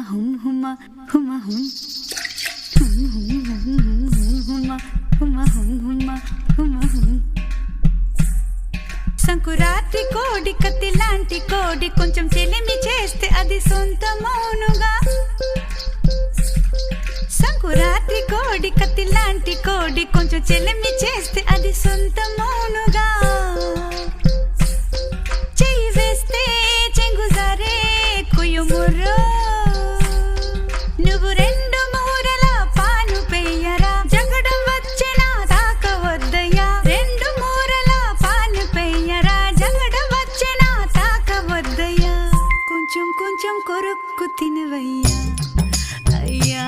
హుమ హుమ హుమ హుమ హుమ హుమ హుమ హుమ హుమ. సంకురాత్రి కోడి కత్తి లాంటి కోడి కొంచెం చెలిమి చేస్తే అది సొంతమౌనుగా. సంకురాత్రి కోడి కత్తి లాంటి కోడి కొంచెం చెలిమి చేస్తే అది సొంతమౌనుగా. చెయ్యి వేస్తే చెంగుజారే కుయుముర్రో, నువ్వు రెండు మూరల పాను పెయ్యరా, జగడం వచ్చేనా తాకవద్దయ్యా. రెండు మూరల పాను పెయ్యరా, జగడం వచ్చేనా తాకవద్దయ్యా. కొంచెం కొంచెం కొరుక్కు తినవయ్యా అయ్యా.